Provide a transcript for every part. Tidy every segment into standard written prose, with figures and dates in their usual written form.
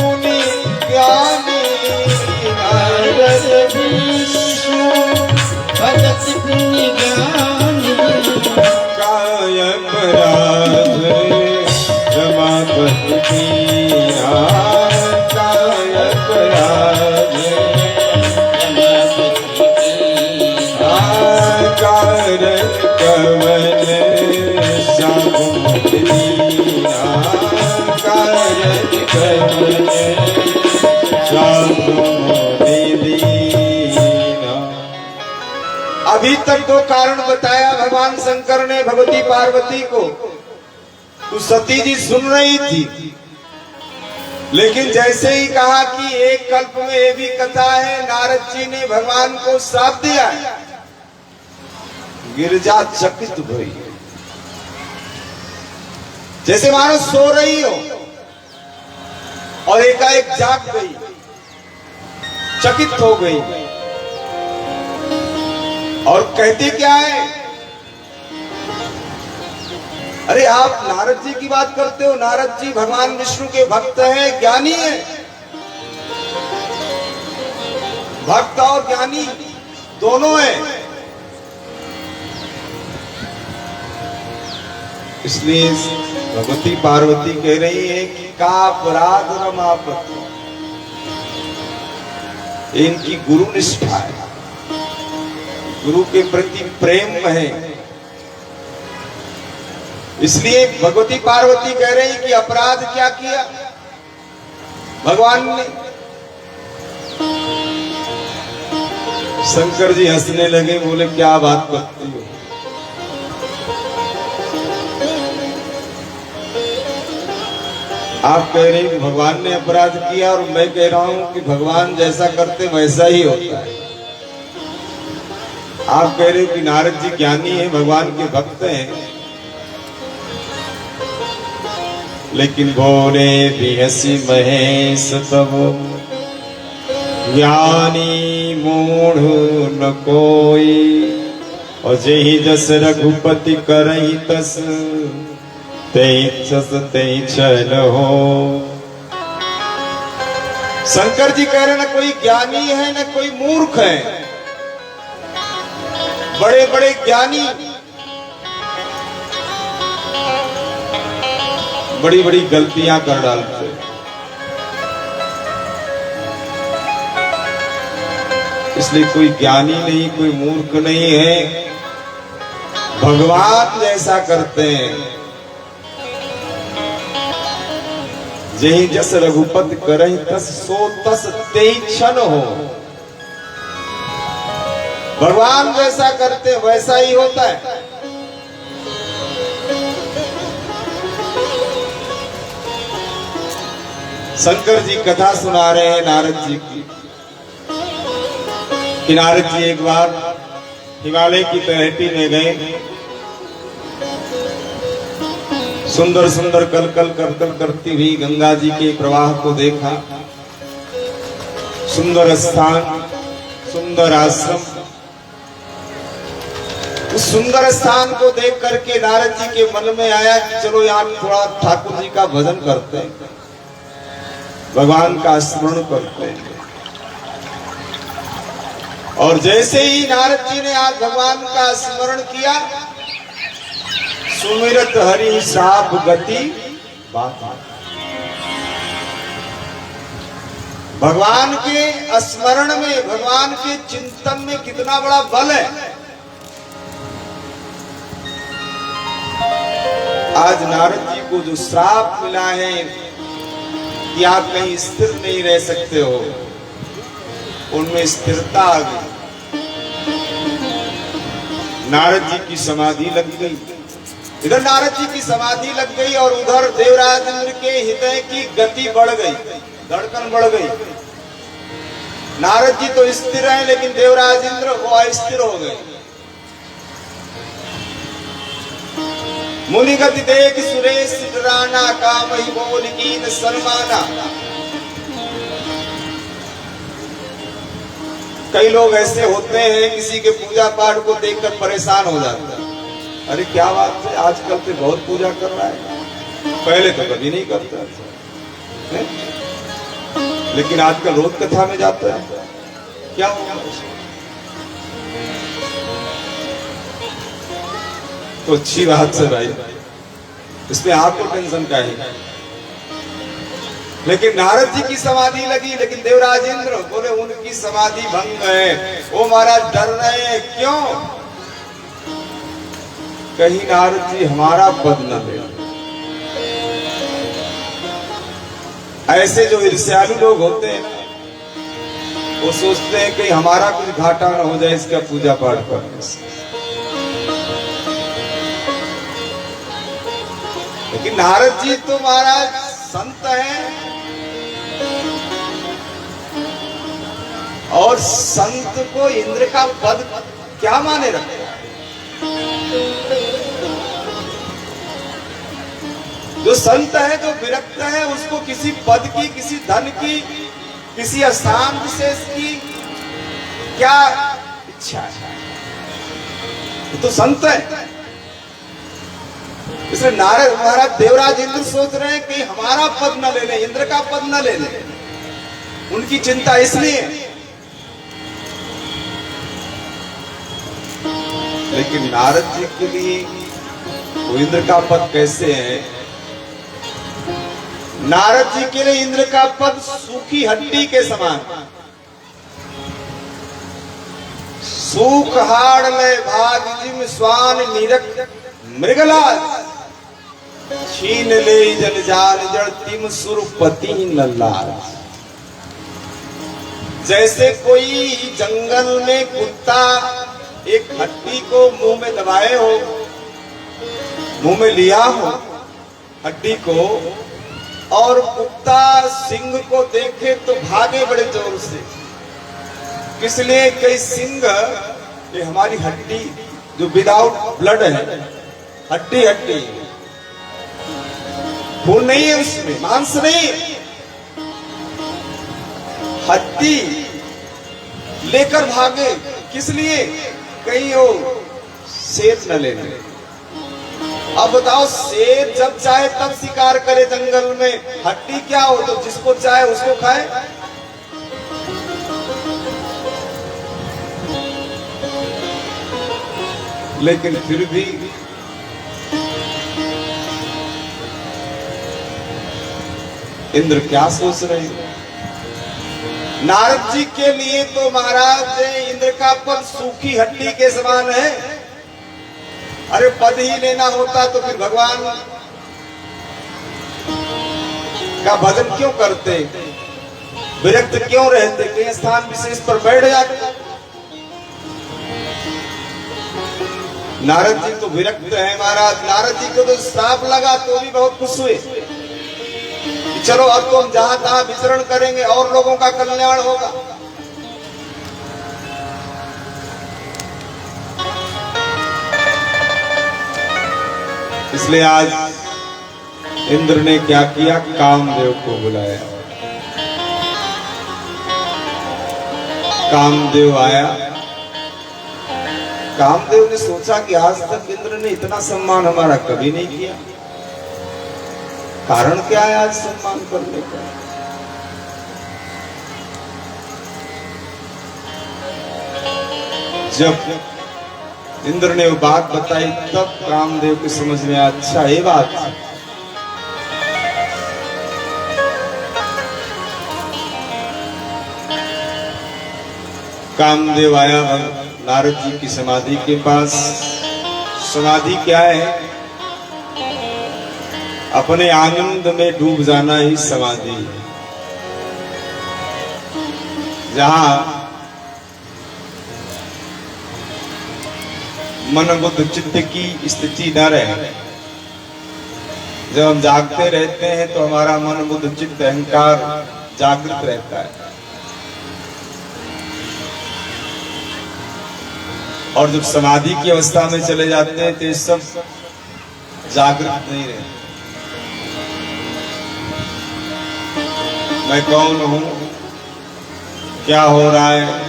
मुनि ज्ञानी नारद विष्णु भगत मुनि ज्ञानी काय अपराध रमापति कीना काय अपराध कारण कवन साधुना कारण कवन साधुना। अभी तक तो कारण बताया भगवान शंकर ने भगवती पार्वती को, तो सती जी सुन रही थी, लेकिन जैसे ही कहा कि एक कल्प में ये भी कथा है, नारद जी ने भगवान को श्राप दिया है, गिरजा चकित हुई, जैसे मानो सो रही हो और एकाएक जाग गई, चकित हो गई और कहती क्या है, अरे आप नारद जी की बात करते हो, नारद जी भगवान विष्णु के भक्त हैं, ज्ञानी हैं, भक्त और ज्ञानी दोनों हैं, इसलिए भगवती पार्वती कह रही है कि का अपराध रमापति, इनकी गुरु निष्ठा है, गुरु के प्रति प्रेम है, इसलिए भगवती पार्वती कह रही कि अपराध क्या किया भगवान ने। शंकर जी हंसने लगे, बोले क्या बात करती हो, आप कह रहे हैं कि भगवान ने अपराध किया और मैं कह रहा हूं कि भगवान जैसा करते वैसा ही होता है। आप कह रहे हो कि नारद जी ज्ञानी हैं, भगवान के भक्त हैं, लेकिन बोले बिहसी महेश तब ज्ञानी मूढ़ न कोई, और जही जस रघुपति करही तस तेई चल हो। शंकर जी कह रहे न कोई ज्ञानी है न कोई मूर्ख है, बड़े बड़े ज्ञानी बड़ी बड़ी गलतियां कर डालते, इसलिए कोई ज्ञानी नहीं कोई मूर्ख नहीं है, भगवान जैसा करते हैं। जही जस रघुपति करहि तस सो तस तेई क्षण हो, भगवान जैसा करते वैसा ही होता है। शंकर जी कथा सुना रहे हैं नारद जी की, कि नारद जी एक बार हिमालय की तलहटी में गए, सुंदर सुंदर कलकल करकल करती हुई गंगा जी के प्रवाह को देखा, सुंदर स्थान सुंदर आश्रम, उस सुंदर स्थान को देख करके नारद जी के मन में आया कि चलो यहाँ थोड़ा ठाकुर जी का भजन करते हैं, भगवान का स्मरण करते हैं। और जैसे ही नारद जी ने आज भगवान का स्मरण किया, सुमिरत हरि साप गति बात, भगवान के स्मरण में भगवान के चिंतन में कितना बड़ा बल है। आज नारद जी को जो श्राप मिला है कि आप कहीं स्थिर नहीं रह सकते हो, उनमें स्थिरता आ गई, नारद जी की समाधि लग गई। इधर नारद जी की समाधि लग गई और उधर देवराज इंद्र के हृदय की गति बढ़ गई, धड़कन बढ़ गई। नारद जी तो स्थिर हैं, लेकिन देवराज इंद्र वो अस्थिर हो गए। मुनि गति देख सुरेश डराना, काम ही बोल कीन सलमाना। कई लोग ऐसे होते हैं, किसी के पूजा पाठ को देखकर परेशान हो जाते हैं, अरे क्या बात है, आजकल तो बहुत पूजा कर रहा है, पहले तो कभी नहीं करता। लेकिन आजकल रोज कथा में जाता है, क्या होगा? तो अच्छी बात है भाई, इसमें आपको टेंशन का है। लेकिन नारद जी की समाधि लगी, लेकिन देवराज इंद्र बोले उनकी समाधि भंग है, वो महाराज डर रहे हैं। क्यों? कहीं नारद जी हमारा पद न ले। ऐसे जो ईर्ष्यालु लोग होते हैं ना, वो सोचते हैं कि हमारा कुछ घाटा न हो जाए इसका पूजा पाठ करने से। लेकिन नारद जी तो महाराज संत हैं, और संत को इंद्र का पद क्या माने रखता है? जो संत है, जो विरक्त है, उसको किसी पद की, किसी धन की, किसी स्थान विशेष की क्या इच्छा है? तो संत है। इसलिए नारद महाराज देवराज इंद्र सोच रहे हैं कि हमारा पद न ले ले, इंद्र का पद न ले ले। उनकी चिंता इसलिए। लेकिन नारद जी के लिए वो इंद्र का पद कैसे है? नारद जी के लिए इंद्र का पद सूखी हड्डी के समान। सूख हाड़ ले भाग जिम स्वान निरक मृगलाज, छीन ले जल जाल जड़ तिम सुरपति नल्लाज। जैसे कोई जंगल में कुत्ता एक हड्डी को मुंह में दबाए हो, मुंह में लिया हो हड्डी को, और कुत्ता सिंह को देखे तो भागे बड़े जोर से। इसलिए कई सिंह ये हमारी हड्डी जो विदाउट ब्लड है, हड्डी हड्डी, खून नहीं है उसमें, मांस नहीं, हड्डी लेकर भागे। किस लिए? कहीं वो शेर न लेने। अब बताओ, शेर जब चाहे तब शिकार करे जंगल में, हड्डी क्या हो तो जिसको चाहे उसको खाए। लेकिन फिर भी इंद्र क्या सोच रहे हैं? नारद जी के लिए तो महाराज इंद्र का पद सूखी हड्डी के समान है। अरे पद ही लेना होता तो फिर भगवान का भजन क्यों करते, विरक्त क्यों रहते, कहीं स्थान विशेष पर बैठ जाते। नारद जी तो विरक्त है महाराज। नारद जी को तो श्राप लगा तो भी बहुत खुश हुए। चलो अब तो हम जहां तहां विचरण करेंगे और लोगों का कल्याण होगा। इसलिए आज इंद्र ने क्या किया? कामदेव को बुलाया। कामदेव आया। कामदेव ने सोचा कि आज तक इंद्र ने इतना सम्मान हमारा कभी नहीं किया। कारण क्या है आज सम्मान करने का? जब इंद्र ने वो बात बताई तब कामदेव को समझ में आया, अच्छा ये बात। कामदेव आया नारद जी की समाधि के पास। समाधि क्या है? अपने आनंद में डूब जाना ही समाधि है। जहां मन बुद्ध चित्त की स्थिति न रहे। जब हम जागते रहते हैं तो हमारा मन बुद्ध चित्त अहंकार जागृत रहता है, और जब समाधि की अवस्था में चले जाते हैं तो ये सब जागृत नहीं रहते। मैं कौन हूं, क्या हो रहा है,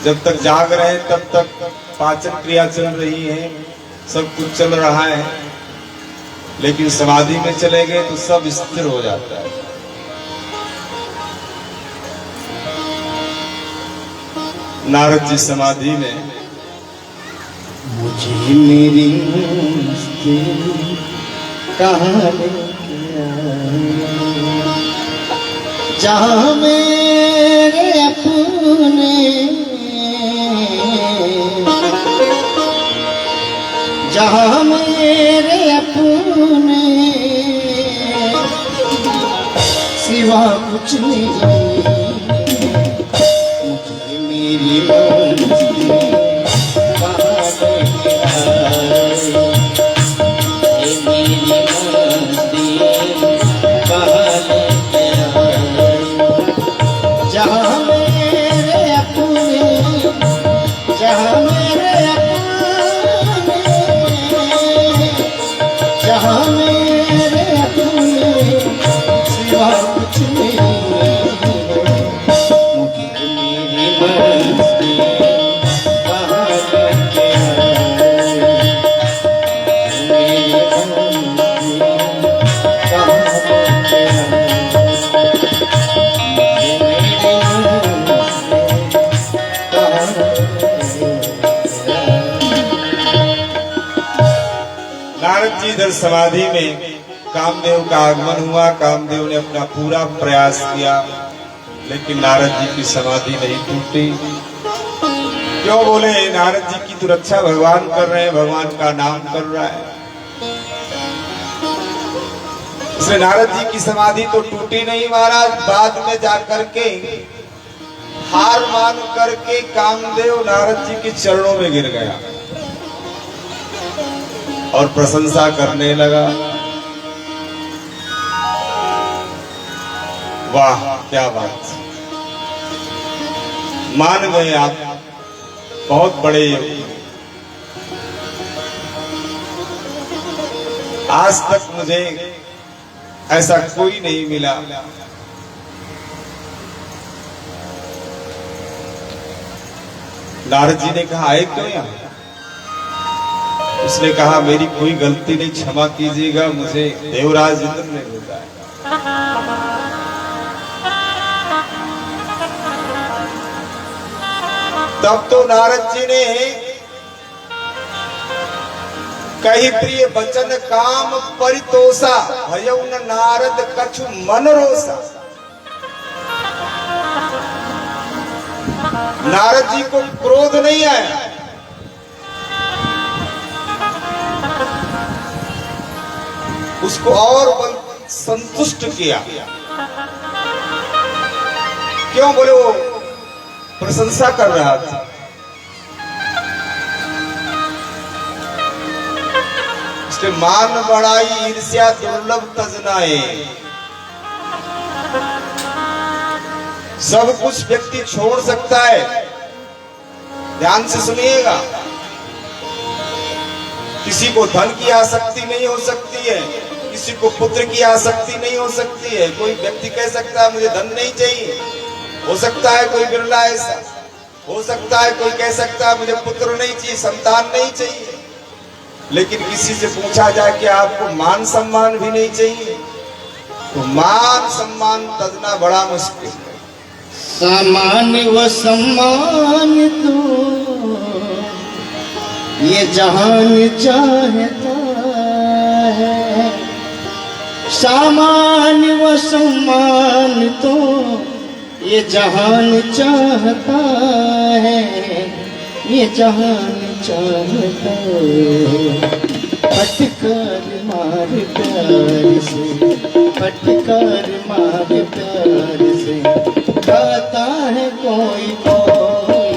जब तक जाग रहे हैं तब तक पाचन क्रिया चल रही है, सब कुछ चल रहा है। लेकिन समाधि में चले गए तो सब स्थिर हो जाता है। नारद जी समाधि में मुझे मेरी मस्ती कहाँ लेके आए, जहाँ मेरे अपने जहाँ मेरे अपने सिवा कुछ नहीं, मुझे मेरी मस्ती कहाँ लेके आए, ये मेरी मस्ती कहाँ लेके आए, जहाँ मेरे अपने जहाँ मेरे अपने जहाँ मेरे अपने सिवा कुछ नहीं, मुझे मेरी मस्ती कहाँ लेके आए, मेरी मस्ती कहाँ लेके आए, मेरी मस्ती कहाँ लेके आए। नारद जी इधर समाधि में कामदेव का आगमन हुआ। कामदेव ने अपना पूरा प्रयास किया, लेकिन नारद जी की समाधि नहीं टूटी। क्यों बोले? नारद जी की तो रक्षा भगवान कर रहे हैं, भगवान का नाम कर रहा है। इसलिए नारद जी की समाधि तो टूटी नहीं। महाराज बाद में जाकर के हार मान करके कामदेव नारद जी के चरणों में गिर गया और प्रशंसा करने लगा। वाह क्या बात, मान गए आप, बहुत बड़े योगी। आज तक मुझे ऐसा कोई नहीं मिला। नारद जी ने कहा आए क्यों यहाँ? उसने कहा मेरी कोई गलती नहीं, क्षमा कीजिएगा, मुझे देवराज इंद्र ने भेजा है। तब तो नारद जी ने कही प्रिय बचन काम परितोषा, भयउ न नारद कछु मन रोसा। नारद जी को क्रोध नहीं आया, उसको और संतुष्ट किया। क्यों बोले? वो प्रशंसा कर रहा था। इसके मान बढ़ाई ईर्ष्या दुर्लभ तजनाए। सब कुछ व्यक्ति छोड़ सकता है, ध्यान से सुनिएगा। किसी को धन की आसक्ति नहीं हो सकती है, किसी को पुत्र की आसक्ति नहीं हो सकती है। कोई व्यक्ति कह सकता है मुझे धन नहीं चाहिए, हो सकता है कोई बिरला ऐसा, हो सकता है कोई कह सकता है मुझे पुत्र नहीं चाहिए, संतान नहीं चाहिए। लेकिन किसी से पूछा जाए कि आपको मान सम्मान भी नहीं चाहिए, तो मान सम्मान तजना बड़ा मुश्किल है। सामान व सम्मान तो ये जहान चाहता है, सामान व सम्मान तो ये जहान चाहता है, ये जहान चाहता है। फटकार मार प्यार से, फटकार मार प्यार से, गाता है कोई कोई।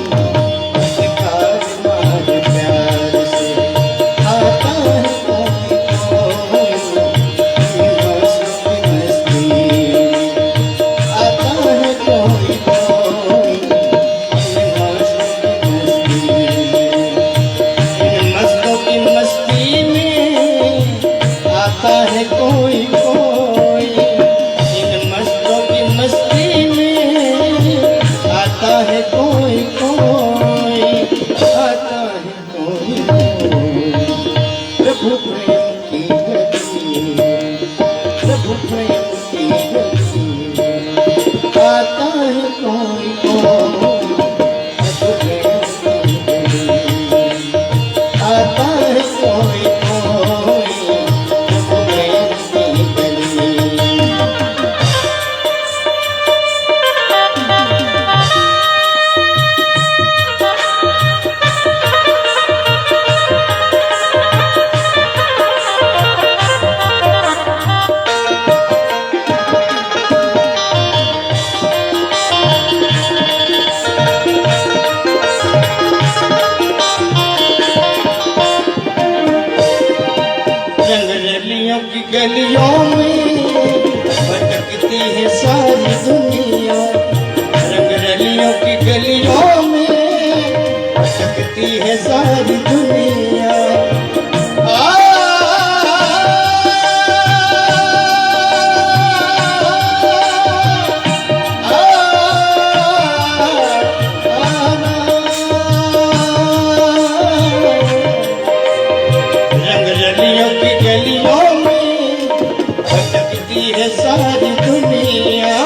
फटकार मार प्यार से, गाता है कोई कोई। मस्ती मस्ती आता है कोई कोई। मस्तों की मस्ती में आता है कोई कोई। इन मस्तों की दुनिया, रंग रलियों की गलियों में भटकती है सारी दुनिया। सारी दुनिया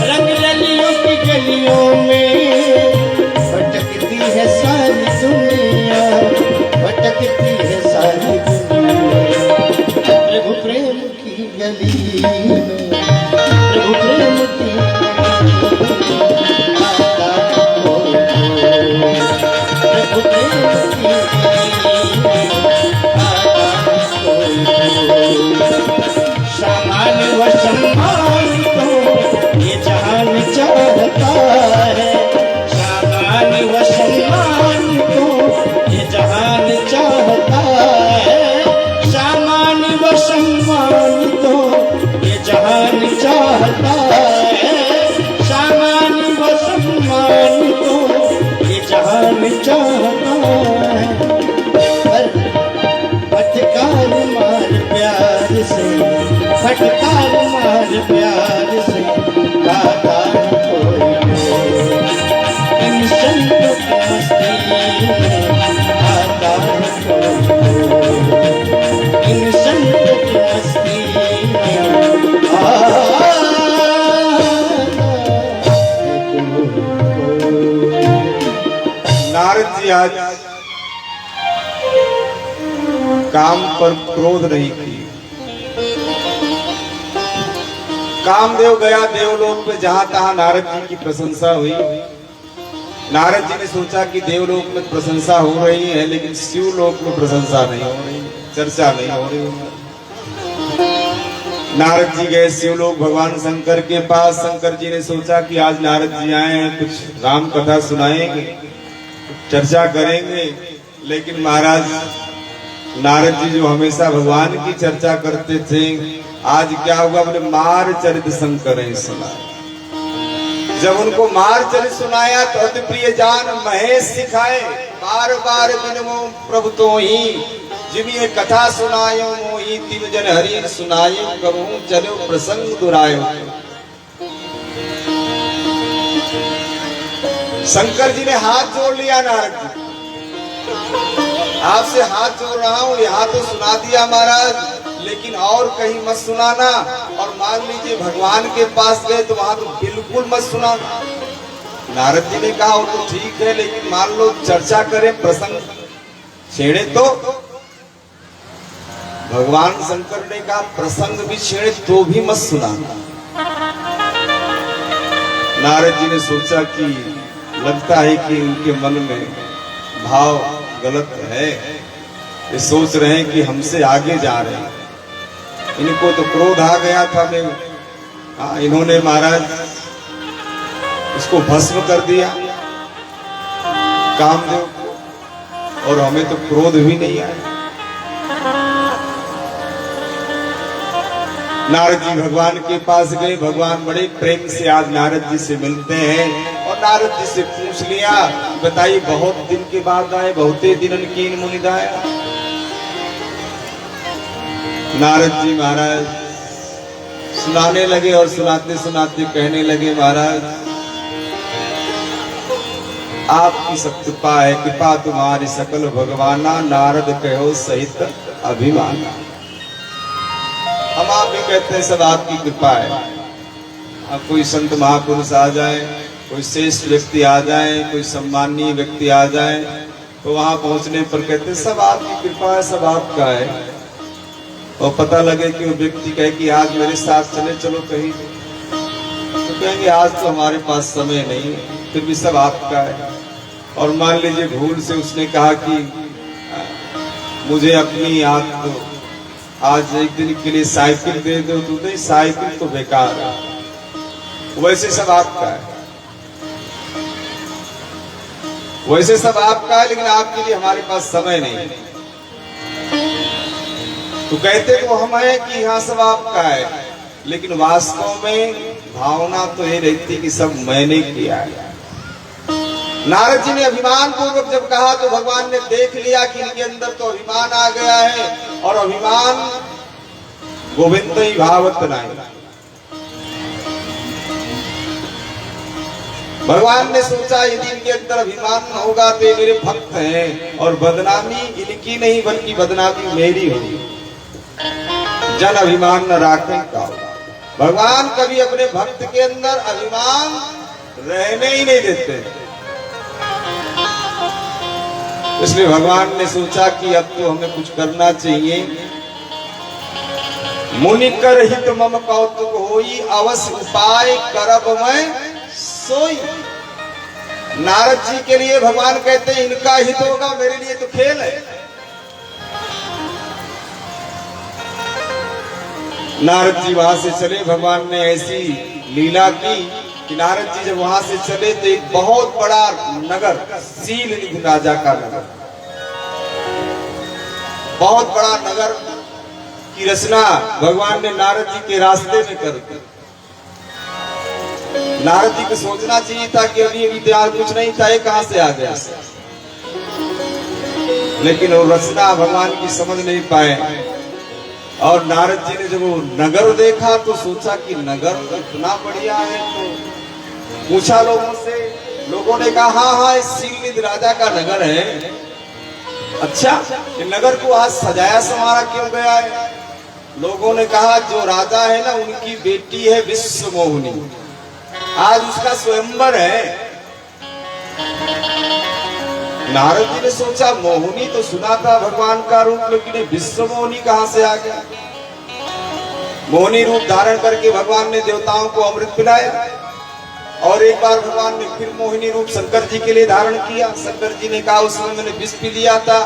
रंग रलियों की गलियों में भटकती है सारी दुनिया, भटकती है सारी दुनिया। प्रभु प्रेम की गली में, प्रभु प्रेम की आता कोई, प्रभु प्रेम की गली में आता कोई। सामान व सम्मान तो ये जहान चाहता है, सामान व सम्मान तो ये जहान चाहता है, सामान व सम्मान तो ये जहान चाहता है, सामान व सम्मान तो ये जहान चाहता है। फटकार मार प्यार से, फटकार मार प्यार से गाता कोई इन संतों की मस्ती में आता कोई, इन संतों की मस्ती में नारद जी आज काम पर क्रोध नहीं की। कामदेव गया देवलोक में, जहां तहां नारद जी की प्रशंसा हुई। नारद जी ने सोचा कि देवलोक में प्रशंसा हो रही है, लेकिन शिवलोक में प्रशंसा नहीं हो रही, चर्चा नहीं हो रही। नारद जी गए शिवलोक भगवान शंकर के पास। शंकर जी ने सोचा कि आज नारद जी आए हैं, कुछ राम कथा सुनाएंगे, चर्चा करेंगे। लेकिन महाराज नारद जी जो हमेशा भगवान की चर्चा करते थे, आज क्या हुआ, बोले मार चरित शंकर सुना। जब उनको मार चरित सुनाया तो अति प्रिय जान महेश सिखाए, बार बार बिनमो प्रभु तो ही जिमिए कथा सुनायो मोही, तिम जन हरि सुनायो कहूं चलो प्रसंग दुरायो। शंकर जी ने हाथ जोड़ लिया, नारद जी आपसे हाथ जोड़ रहा हूँ, यहाँ तो सुना दिया महाराज, लेकिन और कहीं मत सुनाना। और मान लीजिए भगवान के पास गए तो वहां तो बिल्कुल मत सुनाना। नारद जी ने कहा वो तो ठीक है, लेकिन मान लो चर्चा करें, प्रसंग छेड़े तो। भगवान शंकर ने कहा प्रसंग भी छेड़े तो भी मत सुनाना। नारद जी ने सोचा कि लगता है कि उनके मन में भाव गलत है, ये सोच रहे हैं कि हमसे आगे जा रहे हैं। इनको तो क्रोध आ गया था, इन्होंने महाराज उसको भस्म कर दिया कामदेव को, और हमें तो क्रोध भी नहीं आया। नारद जी भगवान के पास गए। भगवान बड़े प्रेम से आज नारद जी से मिलते हैं, और नारद जी से पूछ लिया, बताइए बहुत दिन के बाद आए, बहुते दिनन कीन मुनिदाया। नारद जी महाराज सुनाने लगे, और सुनाते सुनाते कहने लगे, महाराज आपकी सब कृपा है, कृपा तुम्हारी सकल भगवाना, नारद कहो सहित अभिमाना। हम आप भी कहते हैं सब आपकी कृपा है। अब कोई संत महापुरुष आ जाए, कोई श्रेष्ठ व्यक्ति आ जाए, कोई सम्मानीय व्यक्ति आ जाए, तो वहां पहुंचने पर कहते हैं सब आपकी कृपा है, सब आपका है। और पता लगे कि वो व्यक्ति कहे कि आज मेरे साथ चले चलो कहीं, तो कहेंगे आज तो हमारे पास समय नहीं, फिर भी सब आपका है। और मान लीजिए भूल से उसने कहा कि मुझे अपनी आज एक दिन के लिए साइकिल दे दो, तो नहीं साइकिल तो बेकार है, वैसे सब आपका है, वैसे सब आपका है, लेकिन आपके लिए हमारे पास समय नहीं। तो कहते तो हम हैं कि यहाँ सब आपका है, लेकिन वास्तव में भावना तो ये रहती कि सब मैंने किया है। नारद जी ने अभिमान पूर्वक जब कहा तो भगवान ने देख लिया कि इनके अंदर तो अभिमान आ गया है, और अभिमान गोविंद ही भावत नहीं। भगवान ने सोचा यदि इनके अंदर अभिमान होगा तो ये मेरे भक्त हैं, और बदनामी इनकी नहीं बल्कि बदनामी मेरी होगी। जन अभिमान न राखें का। भगवान कभी अपने भक्त के अंदर अभिमान रहने ही नहीं देते। इसलिए भगवान ने सोचा कि अब तो हमें कुछ करना चाहिए। मुनि कर हित मम कौतुक होई, अवश्य उपाय करब मैं सोई। नारद जी के लिए भगवान कहते हैं इनका हित होगा, मेरे लिए तो खेल है। नारद जी वहां से चले। भगवान ने ऐसी लीला की कि नारद जी जब वहां से चले तो एक बहुत बड़ा नगर, शीलनिधि राजा का नगर, बहुत बड़ा नगर की रचना भगवान ने नारद जी के रास्ते में कर दी। नारद जी को सोचना चाहिए था कि अभी अभी तैयार कुछ नहीं था, ये कहां से आ गया, लेकिन वो रचना भगवान की समझ नहीं पाए। और नारद जी ने जब वो नगर देखा तो सोचा कि नगर इतना बढ़िया है, तो पूछा लोगों से। लोगों ने कहा हाँ हाँ शीलनिधि राजा का नगर है। अच्छा, ये नगर को आज सजाया संवारा क्यों गया है? लोगों ने कहा जो राजा है ना, उनकी बेटी है विश्व मोहिनी, आज उसका स्वयंवर है। नारद जी ने सोचा मोहिनी तो सुना था भगवान का रूप, लेकिन विश्व मोहिनी कहां से आ गया? मोहिनी रूप धारण करके भगवान ने देवताओं को अमृत पिलाया, और एक बार भगवान ने फिर मोहिनी रूप शंकर जी के लिए धारण किया। शंकर जी ने कहा उस समय मैंने विष पी लिया था,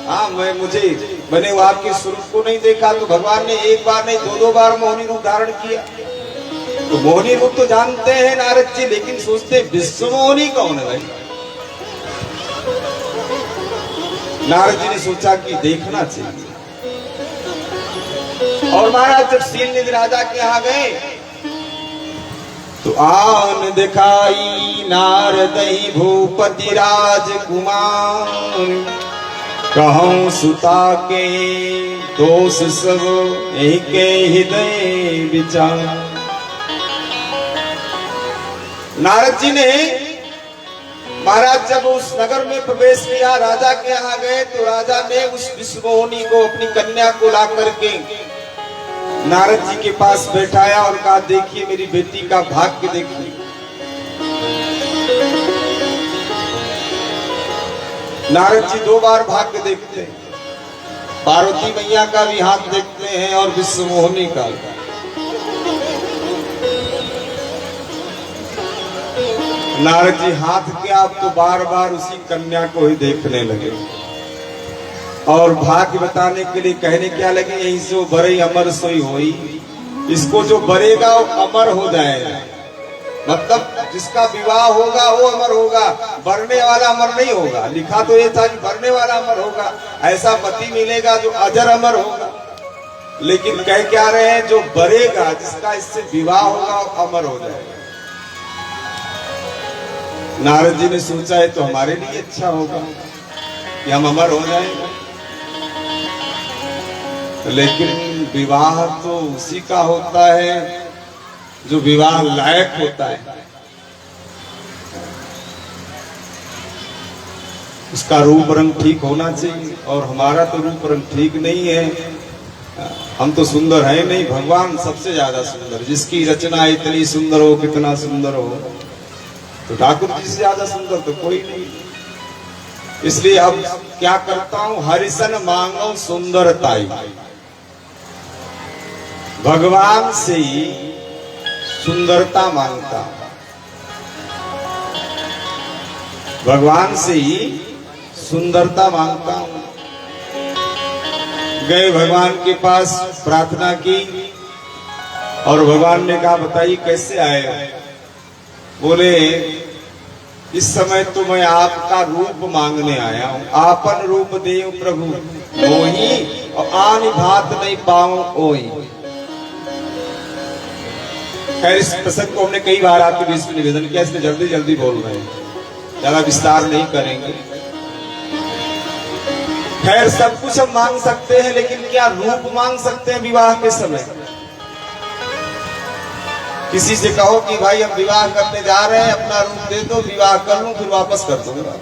हाँ मैंने वो आपके स्वरूप को नहीं देखा। तो भगवान ने एक बार नहीं दो बार मोहिनी रूप धारण किया। तो मोहिनी रूप तो जानते हैं नारद जी, लेकिन सोचते विश्व मोहिनी कौन है भाई? नारद जी ने सोचा कि देखना चाहिए। और महाराज जब शीलनिधि राजा के यहाँ गए तो आन दिखाई नारदई भूपति राजकुमार, कहूं सुता के दोष सब एक हृदय विचार। नारद जी ने महाराज जब उस नगर में प्रवेश किया, राजा के यहाँ गए तो राजा ने उस विश्व मोहिनी को, अपनी कन्या को ला करके नारद जी के पास बैठाया और कहा देखिए मेरी बेटी का भाग्य देखिए। नारद जी दो बार भाग्य देखते हैं, पार्वती मैया का भी हाथ देखते हैं और विश्व मोहिनी का। नारद जी हाथ के आप तो बार बार उसी कन्या को ही देखने लगे, और भाग्य बताने के लिए कहने क्या लगे, यहीं से वो बरे अमर सोई होई। इसको जो बरेगा वो अमर हो जाएगा, मतलब जिसका विवाह होगा वो अमर होगा, बरने वाला अमर नहीं होगा। लिखा तो ये था कि बरने वाला अमर होगा, ऐसा पति मिलेगा जो अजर अमर होगा। लेकिन कह क्या रहे हैं, जो बरेगा, जिसका इससे विवाह होगा वो अमर हो जाएगा। नारद जी ने सोचा है तो हमारे लिए अच्छा होगा कि हम अमर हो जाएंगे, लेकिन विवाह तो उसी का होता है जो विवाह लायक होता है। उसका रूप रंग ठीक होना चाहिए, और हमारा तो रूप रंग ठीक नहीं है। हम तो सुंदर है नहीं, भगवान सबसे ज्यादा सुंदर, जिसकी रचना इतनी सुंदर हो, कितना सुंदर हो, तो ठाकुर जी से ज्यादा सुंदर तो कोई नहीं। इसलिए अब क्या करता हूं, हरिसन मांगो सुंदरताई, भगवान से ही सुंदरता मांगता, भगवान से ही सुंदरता मांगता हूं। गए भगवान के पास, प्रार्थना की, और भगवान ने कहा बताइए कैसे आए? बोले इस समय तो मैं आपका रूप मांगने आया हूं, आपन रूप देव प्रभु मोही, और आन भात नहीं पाऊं ओई। खैर इस प्रसंग को हमने कई बार आपके बीच में निवेदन किया, इसलिए जल्दी जल्दी बोल रहे हैं, ज्यादा विस्तार नहीं करेंगे। खैर सब कुछ हम मांग सकते हैं, लेकिन क्या रूप मांग सकते हैं विवाह के समय? किसी से कहो कि भाई हम विवाह करने जा रहे हैं, अपना रूप दे दो, विवाह कर लूं फिर वापस कर दूंगा।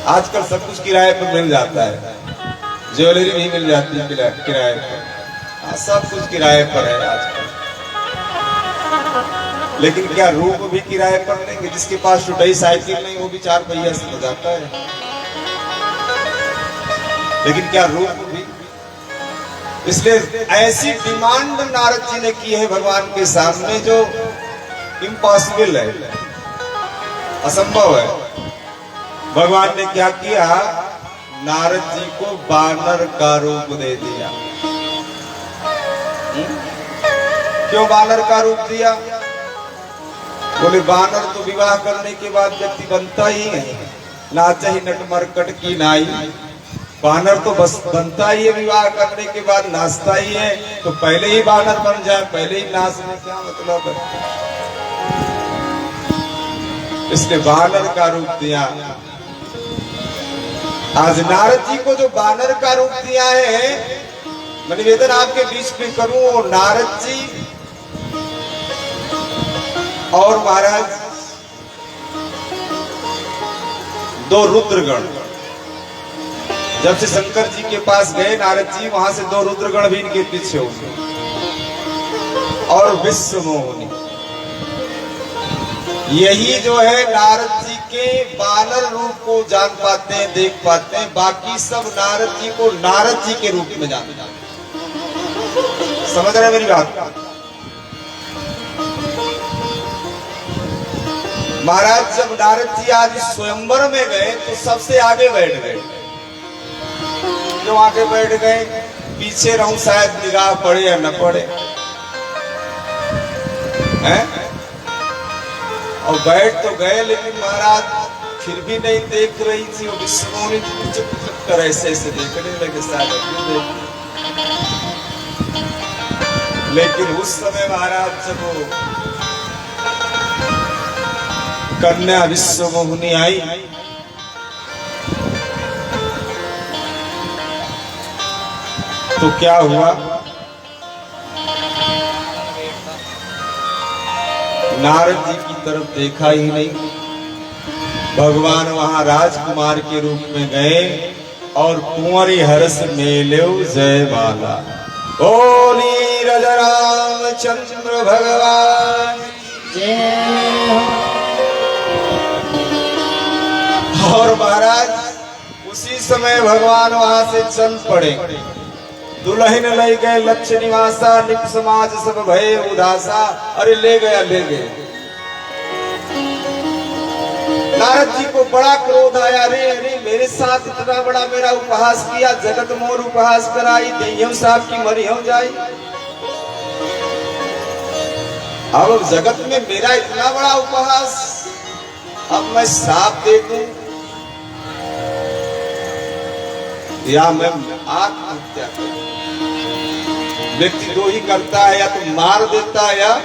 आजकल सब कुछ किराए पर मिल जाता है, ज्वेलरी भी मिल जाती है किराए पर, सब कुछ किराए पर है आजकल। लेकिन क्या रूप भी किराए पर लेंगे? जिसके पास टुटाई साइकिल नहीं वो भी 4 पहिया से हो जाता है, लेकिन क्या रूप भी? इसलिए ऐसी डिमांड नारद जी ने की है भगवान के सामने जो इम्पॉसिबल है, असंभव है। भगवान ने क्या किया? नारद जी को बानर का रूप दे दिया। क्यों बानर का रूप दिया? बोले बानर तो विवाह करने के बाद व्यक्ति बनता ही नहीं, नाचे ही नट मरकट की नाई। बानर तो बस बनता ही है, विवाह करने के बाद नाचता ही है, तो पहले ही बानर बन जाए, पहले ही नाचने क्या मतलब है? इसने बानर का रूप दिया। आज नारद जी को जो बानर का रूप दिया है, मैं निवेदन आपके बीच में करूं, वो नारद जी और महाराज 2 रुद्रगण जब से शंकर जी के पास गए नारद जी, वहां से 2 रुद्रगण भी इनके पीछे हो गए और विश्व मोहिनी। यही जो है नारद जी के बानर रूप को जान पाते हैं, देख पाते हैं, बाकी सब नारद जी को नारद जी के रूप में जानते हैं। समझ रहे हैं मेरी बात? महाराज जब नारद जी आज स्वयंवर में गए तो सबसे आगे बैठ गए। जो आगे बैठ गए, पीछे रहूं शायद निगाह पड़े या न पड़े, हैं? और बैठ तो गए, लेकिन महाराज फिर भी नहीं देख रही थी। वो विश्वमोहिनी चुप कर ऐसे ऐसे देखने लगे, शायद। लेकिन उस समय महाराज जब वो कन्या विश्वमोहिनी आई, तो क्या हुआ? नारद जी की तरफ देखा ही नहीं। भगवान वहां राजकुमार के रूप में गए और कुंवरी हर्ष मेलेव जय बाला। बोली राजा रामचंद्र भगवान जय। और महाराज उसी समय भगवान वहां से चल पड़े। दुल्हन ले गए लक्ष्य निवासा, निक समाज सब भय उदासा। अरे ले गया, ले गए। नारद जी को बड़ा क्रोध आया। अरे अरे मेरे साथ इतना बड़ा मेरा उपहास किया, जगत मोर उपहास कराई, देहियों साहब की मरी हो जाई। अब जगत में मेरा इतना बड़ा उपहास, अब मैं साफ दे दूं या मैं आत्महत्या करूं? व्यक्ति 2 ही करता है, या तो मार देता है या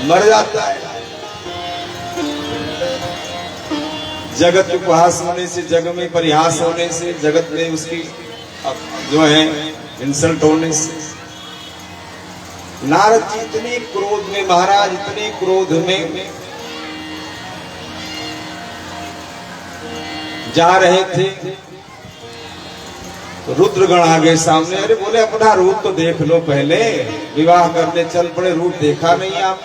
मर जाता है। जगत उपहास होने से, जग में परिहास होने से, जगत में उसकी जो है इंसल्ट होने से नारद जी इतने क्रोध में, महाराज इतने क्रोध में जा रहे थे। रुद्रगण आ गए सामने। अरे बोले अपना रूप तो देख लो पहले, विवाह करने चल पड़े, रूप देखा नहीं आप।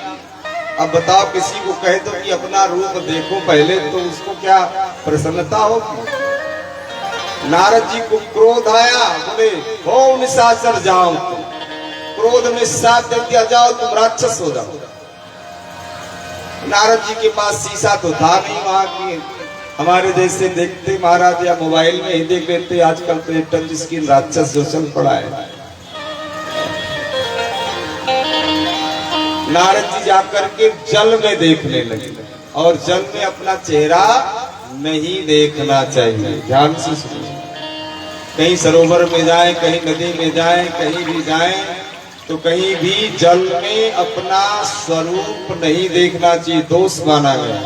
अब बताओ किसी को कह दो कि अपना रूप देखो पहले, तो उसको क्या प्रसन्नता होगी? नारद जी को क्रोध आया। बोले हो निशाचर जाओ, क्रोध में साथ दे दिया, जाओ तुम राक्षस हो जाओ। नारद जी के पास शीशा तो था नहीं वहां की, हमारे जैसे देखते महाराज या मोबाइल में ही देख लेते। आजकल तो एक टच स्क्रीन राक्षस जो चल पड़ा है। नारद जी जाकर के जल में देखने लगे, और जल में अपना चेहरा नहीं देखना चाहिए। ध्यान से सुनिए। कहीं सरोवर में जाएं, कहीं नदी में जाएं, कहीं भी जाएं, तो कहीं भी जल में अपना स्वरूप नहीं देखना चाहिए, दोष माना गया।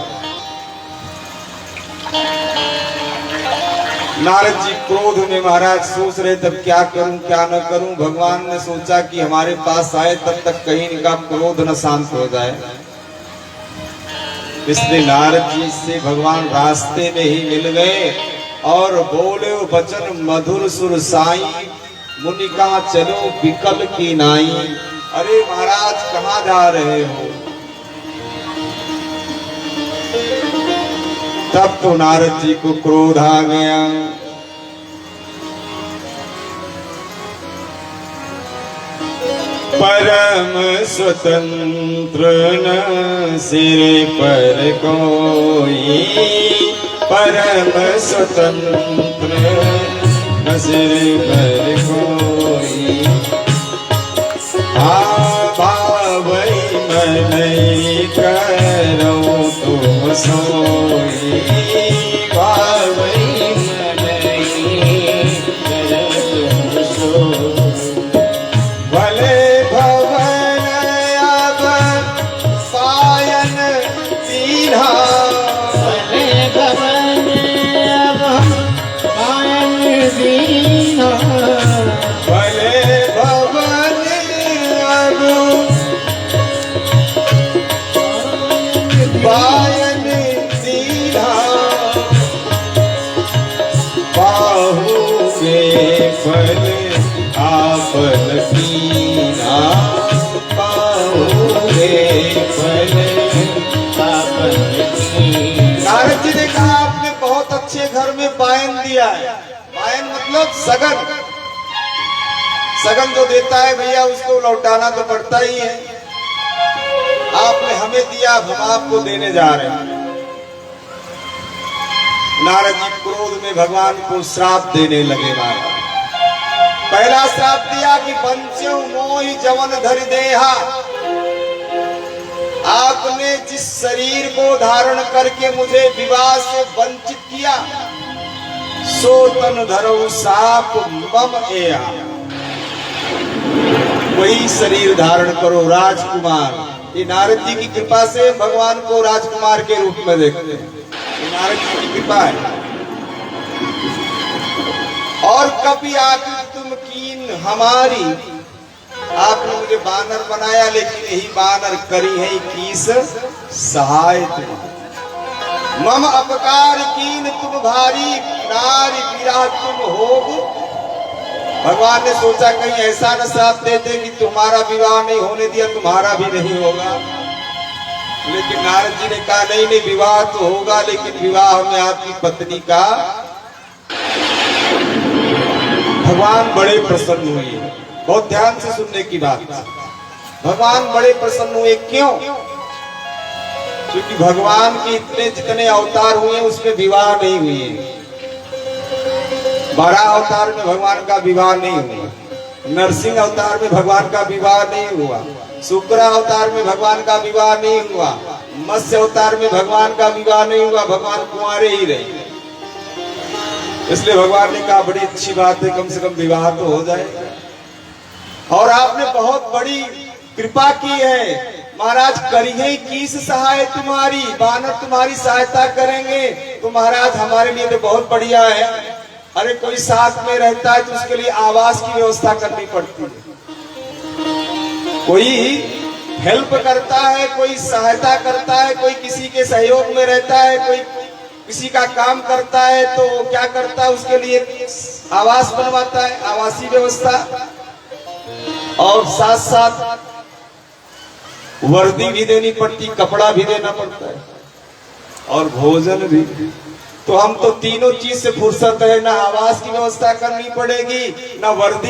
नारद जी क्रोध में महाराज सोच रहे तब क्या करूं क्या न करूं। भगवान ने सोचा कि हमारे पास आए तब तक कहीं इनका क्रोध न शांत हो जाए, इसलिए नारद जी से भगवान रास्ते में ही मिल गए और बोले वचन मधुर सुर साई, मुनि कहा चलो विकल की नाई। अरे महाराज कहाँ जा रहे हो? तब तो नारद जी को क्रोध आ गया। परम स्वतंत्र न सिर पर कोई, परम स्वतंत्र न सिर पर कोई। भावई मनई करो तुम सोई, भावई मनई करो तुम सोई। भले भवन अब पायन दीन्हा, भले भवन अब पायन दीन्हा, भले भवन अब पायन दीन्हा। बाहु के फल आपन कीना, बाहु के फल आपन कीना। नारद जी ने कहा आपने बहुत अच्छे घर में पायन दिया है। पायन मतलब सगन। सगन जो देता है भैया उसको लौटाना तो पड़ता ही है। आपने हमें दिया, हम आपको देने जा रहे हैं। नारद जी क्रोध में भगवान को श्राप देने लगे। महाराज पहला श्राप दिया कि पंचो मोहि जवन धरि देहा, आपने जिस शरीर को धारण करके मुझे विवाह से वंचित किया, सो तन धरो साप मम एया। वही शरीर धारण करो राजकुमार। ये नारद जी की कृपा से भगवान को राजकुमार के रूप में देखते हैं। ये नारद जी की कृपा है। और कभी आके तुम कीन हमारी, आपने मुझे बानर बनाया लेकिन यही बानर करी है किस सहाय तुम। मम अपकार कीन तुम भारी, नारी विरह तुम होग। भगवान ने सोचा कहीं ऐसा न श्राप देते कि तुम्हारा विवाह नहीं होने दिया, तुम्हारा भी नहीं होगा। लेकिन नारद जी ने कहा नहीं नहीं, विवाह तो होगा लेकिन विवाह में आपकी पत्नी का। भगवान बड़े प्रसन्न हुए। बहुत ध्यान से सुनने की बात। भगवान बड़े प्रसन्न हुए। क्यों? क्योंकि भगवान के इतने जितने अवतार हुए उसमें विवाह नहीं हुए। 12 अवतार में भगवान का विवाह नहीं हुआ। नरसिंह अवतार में भगवान का विवाह नहीं हुआ। शुक्र अवतार में भगवान का विवाह नहीं हुआ। मत्स्य अवतार में भगवान का विवाह नहीं हुआ। भगवान कुंवारे ही रहे। इसलिए भगवान ने कहा बड़ी अच्छी बात है, कम से कम विवाह तो हो जाएगा। और आपने बहुत बड़ी कृपा की है महाराज। करिए किस सहाय तुम्हारी, बानर तुम्हारी सहायता करेंगे तो महाराज हमारे लिए तो बहुत बढ़िया है। अरे कोई साथ में रहता है तो उसके लिए आवास की व्यवस्था करनी पड़ती है। कोई हेल्प करता है, कोई सहायता करता है, कोई किसी के सहयोग में रहता है, कोई किसी का काम करता है तो क्या करता है उसके लिए आवास बनवाता है, आवासीय व्यवस्था। और साथ साथ वर्दी भी देनी पड़ती, कपड़ा भी देना पड़ता है और भोजन भी। तो हम तो तीनों चीज से फुर्सत है, ना आवास की व्यवस्था करनी पड़ेगी, ना वर्दी